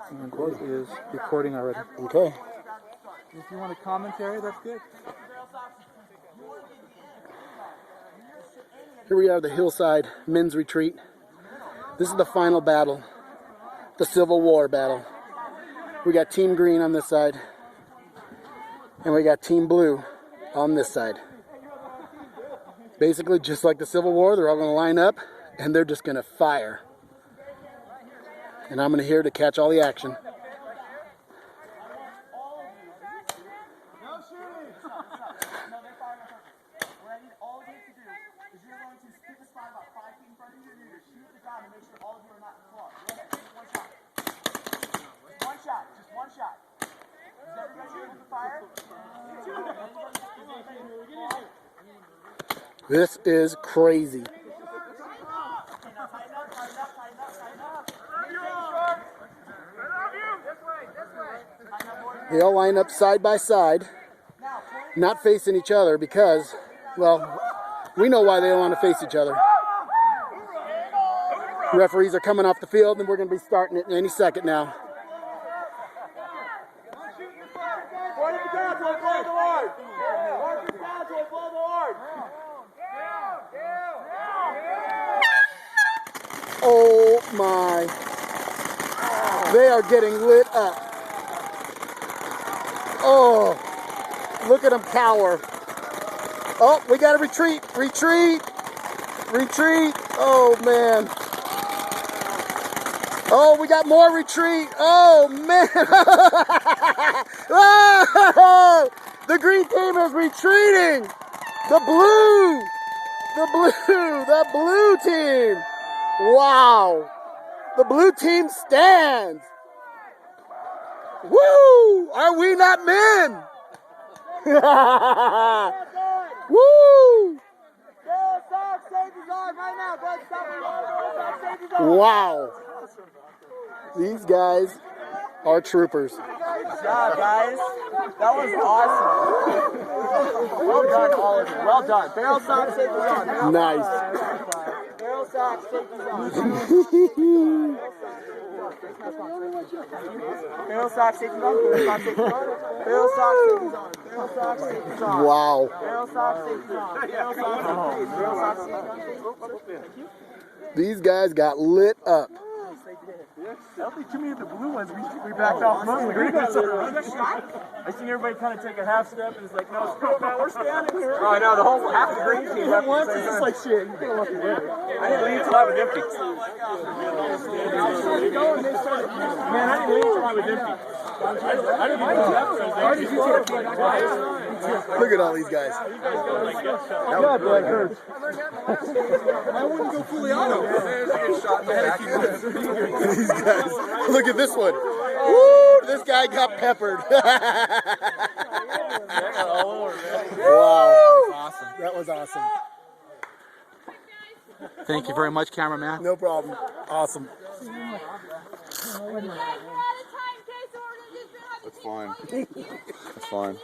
And it is recording already. Okay. If you want a commentary, that's good. Here we are, the Hillside Men's Retreat. This is the final battle, the Civil War battle. We got Team Green on this side, and we got Team Blue on this side. Basically, just like the Civil War, they're all going to line up, and they're just going to fire. And I'm going to here to catch all the action. This is crazy. They all line up side by side, not facing each other because, well, we know why they don't want to face each other. Referees are coming off the field, and we're going to be starting it in any second now. Oh my. They are getting lit up. Oh, look at them cower. Oh, we got to retreat. Retreat. Retreat. Oh, man. Oh, we got more retreat. Oh, man. Oh, the green team is retreating. The blue team. Wow. The blue team stands. Woo! Are we not men? Woo! Wow. These guys are troopers. Good job, guys. That was awesome. Well done, all of you. Well done. Barrel sock, safety's on. Nice. Barrel sock, safety's on. Barrel sock, safety's on. Barrel sock, safety's on. Barrel sock, safety's on. Barrel sock, safety's on. Wow. Barrel sock, safety's on. Barrel sock, safety's on. These guys got lit up. I don't think too many of the blue ones we backed off most of the green ones. I seen everybody kind of take a half step and it's like, no, screw it, man, we're standing here. Oh, I know, the whole half the green team. Once it's just like shit. You can't let me win. I didn't leave until I was empty. Man, I didn't leave until I was empty. I didn't even know that. Look at all these guys. God, boy, it hurts. I wouldn't go fully auto. These guys. Look at this one. Woo! This guy got peppered. Wow. That was awesome. Thank you very much, cameraman. No problem. Awesome. That's fine. That's fine.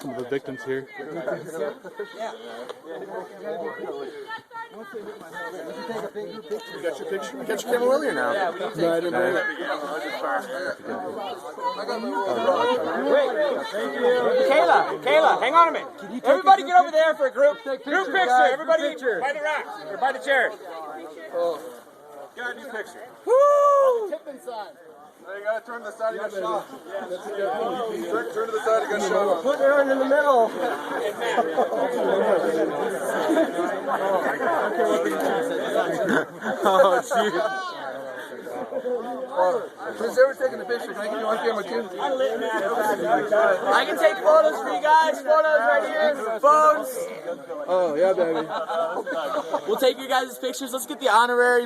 Some of the victims here. You got your picture? You got your camera earlier now. No, I didn't know that. Kayla, hang on a minute. Everybody get over there for a group picture. Everybody by the rack or by the chair. Got a new picture. Woo! Now you gotta turn to the side you got shot. Turn to the side you got shot. Put Aaron in the middle. Oh, shoot. Since everyone's taking the picture, can I get you on camera too? I can take photos for you guys. Photos right here. Phones. Oh, yeah, baby. We'll take your guys' pictures. Let's get the honorary